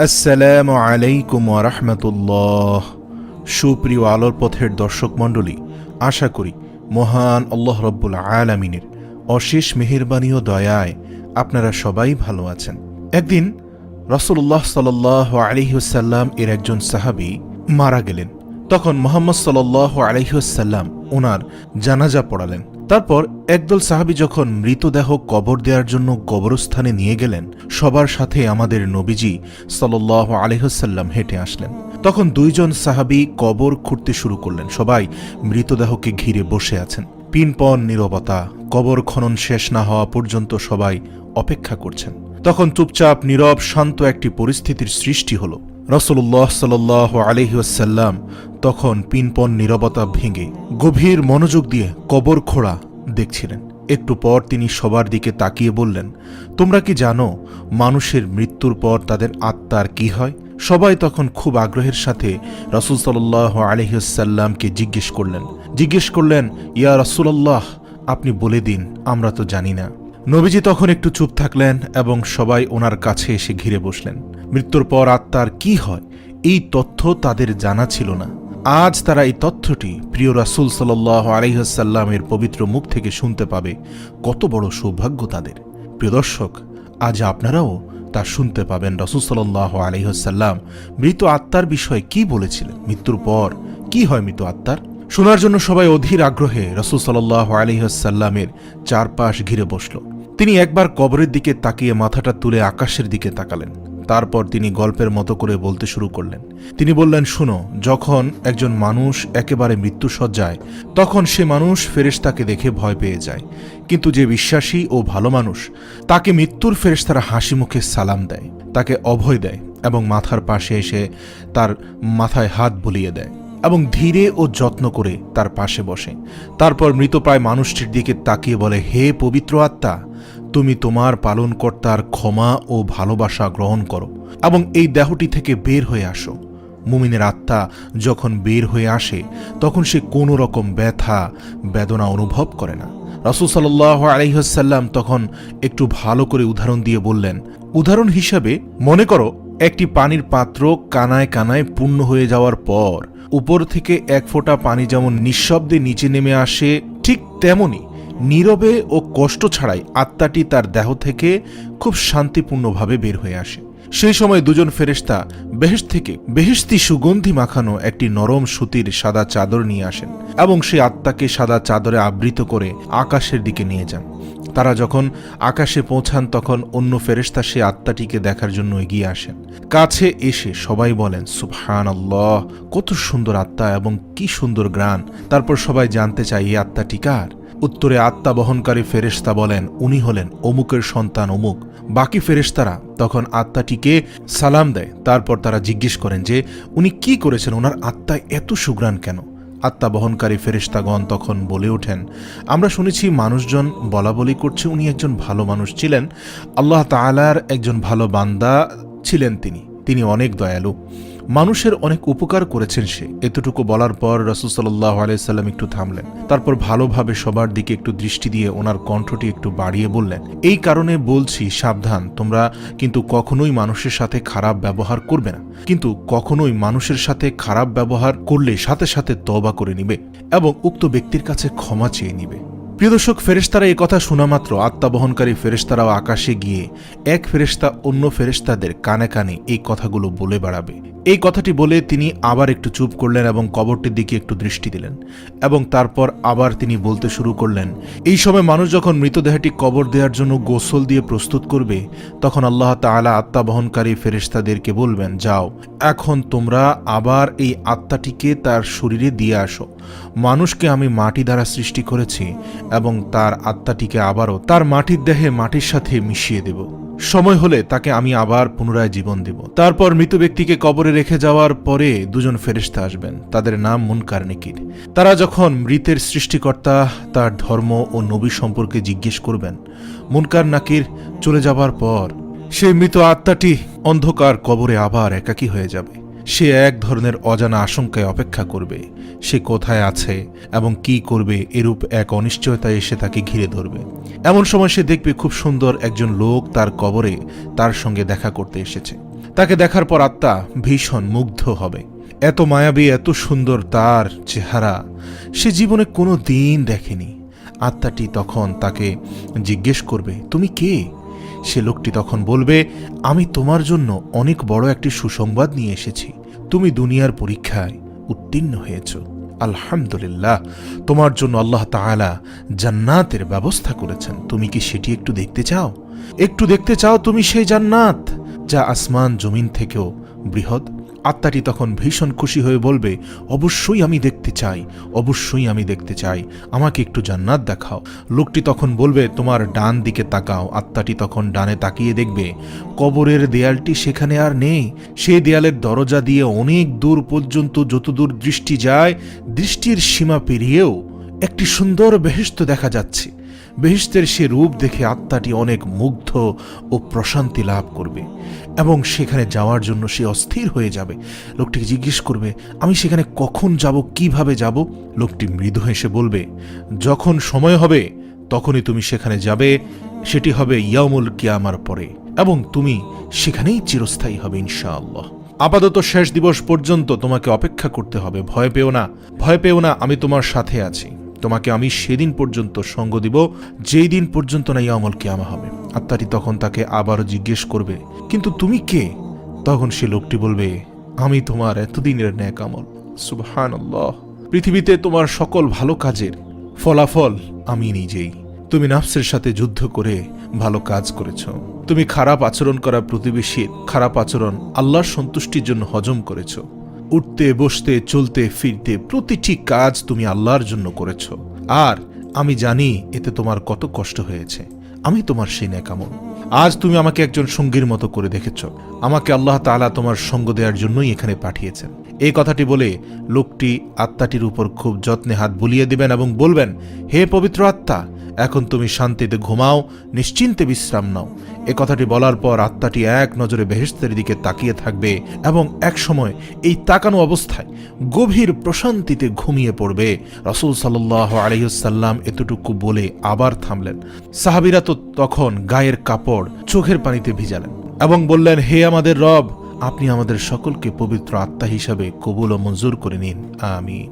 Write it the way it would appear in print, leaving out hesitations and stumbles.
আসসালামু আলাইকুম ওয়া রাহমাতুল্লাহ। সুপ্রিয় আলোর পথের দর্শক মণ্ডলী, আশা করি মহান আল্লাহ রব্বুল আলামিনের অশেষ মেহেরবানি ও দয়ায় আপনারা সবাই ভালো আছেন। একদিন রাসূলুল্লাহ সাল্লাল্লাহু আলাইহি ওয়াসাল্লাম এর একজন সাহাবী মারা গেলেন। তখন মুহাম্মদ সাল্লাল্লাহু আলাইহি ওয়াসাল্লাম ওনার জানাজা পড়ালেন। তারপর একদল সাহাবী যখন মৃতদেহ কবর দেওয়ার জন্য কবরস্থানে নিয়ে গেলেন, সবার সাথে আমাদের নবীজি সাল্লাল্লাহু আলাইহি ওয়াসাল্লাম হেঁটে আসলেন। তখন দুইজন সাহাবী কবর খুঁড়তে শুরু করলেন। সবাই মৃতদেহকে ঘিরে বসে আছেন। পিনপন নীরবতা, কবর খনন শেষ না হওয়া পর্যন্ত সবাই অপেক্ষা করছেন। তখন চুপচাপ নীরব শান্ত একটি পরিস্থিতির সৃষ্টি হল। রাসূলুল্লাহ সাল্লাল্লাহু আলাইহি ওয়াসাল্লাম তখন পিনপন নীরবতা ভেঙে গভীর মনোযোগ দিয়ে কবর খোঁড়া দেখছিলেন। একটু পর তিনি সবার দিকে তাকিয়ে বললেন, তোমরা কি জানো মানুষের মৃত্যুর পর তাদের আত্মার কি হয়? সবাই তখন খুব আগ্রহের সাথে রাসূল সাল্লাল্লাহু আলাইহি ওয়াসাল্লামকে জিজ্ঞেস করলেন, ইয়া রাসূলুল্লাহ, আপনি বলে দিন, আমরা তো জানি না। নবীজি তখন একটু চুপ থাকলেন এবং সবাই ওনার কাছে এসে ঘিরে বসলেন। মৃত্যুর পর আত্মার কি হয় এই তথ্য তাদের জানা ছিল না। আজ তারা এই তথ্যটি প্রিয় রাসূল সাল্লাল্লাহু আলাইহি ওয়াসাল্লামের পবিত্র মুখ থেকে শুনতে পাবে। কত বড় সৌভাগ্য তাদের। প্রিয় দর্শক, আজ আপনারাও তা শুনতে পাবেন। রাসূল সাল্লাল্লাহু আলাইহি ওয়াসাল্লাম মৃত আত্মার বিষয়ে কি বলেছিলেন, মৃত্যুর পর কি হয় মৃত আত্মার। শোনার জন্য সবাই অধীর আগ্রহে রাসূল সাল্লাল্লাহু আলাইহি ওয়াসাল্লামের চারপাশ ঘিরে বসল। তিনি একবার কবরের দিকে তাকিয়ে মাথাটা তুলে আকাশের দিকে তাকালেন। তারপর তিনি গল্পের মতো করে বলতে শুরু করলেন। তিনি বললেন, শুনো, যখন একজন মানুষ একেবারে মৃত্যুশয্যায়, তখন সে মানুষ ফেরেশতাকে দেখে ভয় পেয়ে যায়। কিন্তু যে বিশ্বাসী ও ভালো মানুষ, তাকে মৃত্যুর ফেরেশতারা হাসি মুখে সালাম দেয়, তাকে অভয় দেয় এবং মাথার পাশে এসে তার মাথায় হাত বুলিয়ে দেয় এবং ধীরে ও যত্ন করে তার পাশে বসে। তারপর মৃতপ্রায় মানুষটির দিকে তাকিয়ে বলে, হে পবিত্র আত্মা, তুমি তোমার পালনকর্তার ক্ষমা ও ভালোবাসা গ্রহণ করো এবং এই দেহটি থেকে বের হয়ে আসো। মুমিনের আত্মা যখন বের হয়ে আসে তখন সে কোনো রকম ব্যথা বেদনা অনুভব করে না। রাসূল সাল্লাল্লাহু আলাইহি ওয়াসাল্লাম তখন একটু ভালো করে উদাহরণ দিয়ে বললেন, উদাহরণ হিসাবে মনে করো একটি পানির পাত্র কানায় কানায় পূর্ণ হয়ে যাওয়ার পর উপর থেকে এক ফোঁটা পানি যেমন নিঃশব্দে নিচে নেমে আসে, ঠিক তেমনি নীরবে ও কষ্ট ছাড়াই আত্মাটি তার দেহ থেকে খুব শান্তিপূর্ণভাবে বের হয়ে আসে। সেই সময় দুজন ফেরেশতা বেহেশত থেকে বেহেশতি সুগন্ধি মাখানো একটি নরম সুতির সাদা চাদর নিয়ে আসেন এবং সেই আত্মাকে সাদা চাদরে আবৃত করে আকাশের দিকে নিয়ে যান। তারা যখন আকাশে পৌঁছান তখন অন্য ফেরেশতা সে আত্মাটিকে দেখার জন্য এগিয়ে আসেন। কাছে এসে সবাই বলেন, সুবহানাল্লাহ, কত সুন্দর আত্মা এবং কি সুন্দর ঘ্রাণ। তারপর সবাই জানতে চায়, এই আত্মাটি কার? উত্তরে আত্মা বহনকারী ফেরেশতা বলেন, উনি হলেন অমুকের সন্তান অমুক। বাকি ফেরেশতারা তখন আত্মাটিকে সালাম দেয়। তারপর তারা জিজ্ঞেস করেন যে উনি কি করেছেন, ওনার আত্মায় এত সুঘ্রাণ কেন? আত্মা বহনকারী ফেরেশতাগণ তখন বলে ওঠেন, আমরা শুনেছি মানুষজন বলা বলি করছে উনি একজন ভালো মানুষ ছিলেন, আল্লাহ তাআলার একজন ভালো বান্দা ছিলেন, তিনি অনেক দয়ালু, মানুষের অনেক উপকার করেছেন সে। এতটুকু বলার পর রাসূল সাল্লাল্লাহু আলাইহি ওয়াসাল্লাম একটু থামলেন। তারপর ভালোভাবে সবার দিকে একটু দৃষ্টি দিয়ে ওনার কণ্ঠটি একটু বাড়িয়ে বললেন, এই কারণে বলছি, সাবধান, তোমরা কিন্তু কখনোই মানুষের সাথে খারাপ ব্যবহার করবে না, কিন্তু কখনোই মানুষের সাথে খারাপ ব্যবহার করলে সাথে সাথে তওবা করে নিবে এবং উক্ত ব্যক্তির কাছে ক্ষমা চেয়ে নিবে। প্রিয় দর্শক, ফেরেশতারা এই কথা শোনা মাত্র আত্মা বহনকারী ফেরেশতারাও আকাশে গিয়ে এক ফেরেশতা অন্য ফেরেশতাদের কানে কানে এই কথাগুলো বলে বেড়াবে। এই কথাটি বলে তিনি আবার একটু চুপ করলেন এবং কবরটির দিকে একটু দৃষ্টি দিলেন এবং তারপর আবার তিনি বলতে শুরু করলেন, এই সময় মানুষ যখন মৃতদেহটি কবর দেওয়ার জন্য গোসল দিয়ে প্রস্তুত করবে তখন আল্লাহ তাআলা আত্মা বহনকারী ফেরেশতাদেরকে বলবেন, যাও, এখন তোমরা আবার এই আত্মাটিকে তার শরীরে দিয়ে আসো। মানুষকে আমি মাটি দ্বারা সৃষ্টি করেছি এবং তার আত্মাটিকে আবারও তার মাটির দেহে মাটির সাথে মিশিয়ে দেব। সময় হলে তাকে আমি আবার পুনরায় জীবন দেব। তারপর মৃত ব্যক্তিকে কবরে রেখে যাওয়ার পরে দুজন ফেরেশতা আসবেন, তাদের নাম মুনকার নেকির। তারা যখন মৃতের সৃষ্টিকর্তা, তার ধর্ম ও নবী সম্পর্কে জিজ্ঞেস করবেন, মুনকার নাকির চলে যাবার পর সেই মৃত আত্মাটি অন্ধকার কবরে আবার একাকী হয়ে যাবে সে এক ধরনের অজানা আশঙ্কায় অপেক্ষা করবে। সে কোথায় আছে এবং কি করবে এরূপ এক অনিশ্চয়তা এসে তাকে ঘিরে ধরবে। এমন সময় সে দেখবে খুব সুন্দর একজন লোক তার কবরে তার সঙ্গে দেখা করতে এসেছে। তাকে দেখার পর আত্মা ভীষণ মুগ্ধ হবে। এত মায়াবী, এত সুন্দর তার চেহারা সে জীবনে কোনো দিন দেখেনি। আত্মাটি তখন তাকে জিজ্ঞেস করবে, তুমি কে? সে লোকটি তখন বলবে, আমি তোমার জন্য অনেক বড় একটি সুসংবাদ নিয়ে এসেছি। তুমি দুনিয়ার পরীক্ষায় উত্তীর্ণ হয়েছ। আলহামদুলিল্লাহ, তোমার জন্য আল্লাহ তাআলা জান্নাতের ব্যবস্থা করেছেন। তুমি কি সেটি একটু দেখতে চাও? একটু দেখতে চাও তুমি সেই জান্নাত যা আসমান জমিন থেকেও বৃহৎ? আত্মাটি তখন ভীষণ খুশি হয়ে বলবে, অবশ্যই আমি দেখতে চাই, অবশ্যই আমি দেখতে চাই, আমাকে একটু জান্নাত দেখাও। লোকটি তখন বলবে, তোমার ডান দিকে তাকাও। আত্মাটি তখন ডানে তাকিয়ে দেখবে কবরের দেয়ালটি সেখানে আর নেই। সেই দেয়ালের দরজা দিয়ে অনেক দূর পর্যন্ত, যতদূর দৃষ্টি যায়, দৃষ্টির সীমা পেরিয়েও একটি সুন্দর বেহেশত দেখা যাচ্ছে। বেহেশতের সে রূপ দেখে আত্মাটি অনেক মুগ্ধ ও প্রশান্তি লাভ করবে এবং সেখানে যাওয়ার জন্য সে অস্থির হয়ে যাবে। লোকটিকে জিজ্ঞেস করবে, আমি সেখানে কখন যাব, কিভাবে যাব? লোকটি মৃদু হেসে বলবে, যখন সময় হবে তখনই তুমি সেখানে যাবে। সেটি হবে ইয়াউমুল কিয়ামার পরে এবং তুমি সেখানেই চিরস্থায়ী হবে ইনশাআল্লাহ। আপাতত শেষ দিবস পর্যন্ত তোমাকে অপেক্ষা করতে হবে। ভয় পেও না, ভয় পেও না, আমি তোমার সাথে আছি। তোমাকে আমি সেদিন পর্যন্ত সঙ্গ দিব যেই দিন পর্যন্ত না ইয়াউমুল কিয়ামা হবে। আত্মাটি তখন তাকে আবারও জিজ্ঞেস করবে, কিন্তু তুমি কে? তখন সে লোকটি বলবে, আমি তোমার এতদিনের নেক আমল। সুবহানাল্লাহ, পৃথিবীতে তোমার সকল ভালো কাজের ফলাফল আমি নিজেই। তুমি নাফসের সাথে যুদ্ধ করে ভালো কাজ করেছ। তুমি খারাপ আচরণ করা প্রতিবেশীর খারাপ আচরণ আল্লাহর সন্তুষ্টির জন্য হজম করেছ। উঠতে, বসতে, চলতে, ফিরতে প্রতিটি কাজ তুমি আল্লাহর জন্য করেছ। আর আমি জানি এতে তোমার কত কষ্ট হয়েছে। আমি তোমার সেই নেক আমল। আজ তুমি আমাকে একজন সঙ্গীর মতো করে দেখেছ। আমাকে আল্লাহ তাআলা তোমার সঙ্গ দেওয়ার জন্যই এখানে পাঠিয়েছেন। এই কথাটি বলে লোকটি আত্মাটির উপর খুব যত্নে হাত বুলিয়ে দিবেন এবং বলবেন, হে পবিত্র আত্মা, এখন তুমি শান্তিতে ঘুমাও, নিশ্চিন্তে বিশ্রাম নাও। এ কথাটি বলার পর আত্মাটি এক নজরে বেহেশতের দিকে তাকিয়ে থাকবে এবং এক সময় এই তাকানো অবস্থায় গভীর প্রশান্তিতে ঘুমিয়ে পড়বে। রাসূল সাল্লাল্লাহু আলাইহি ওয়াসাল্লাম এতটুকু বলে আবার থামলেন। সাহাবীরা তো তখন গায়ের কাপড় চোখের পানিতে ভিজালেন এবং বললেন, হে আমাদের রব, আপনি আমাদের সকলকে পবিত্র আত্মা হিসাবে কবুল ও মঞ্জুর করে নিন। আমিন।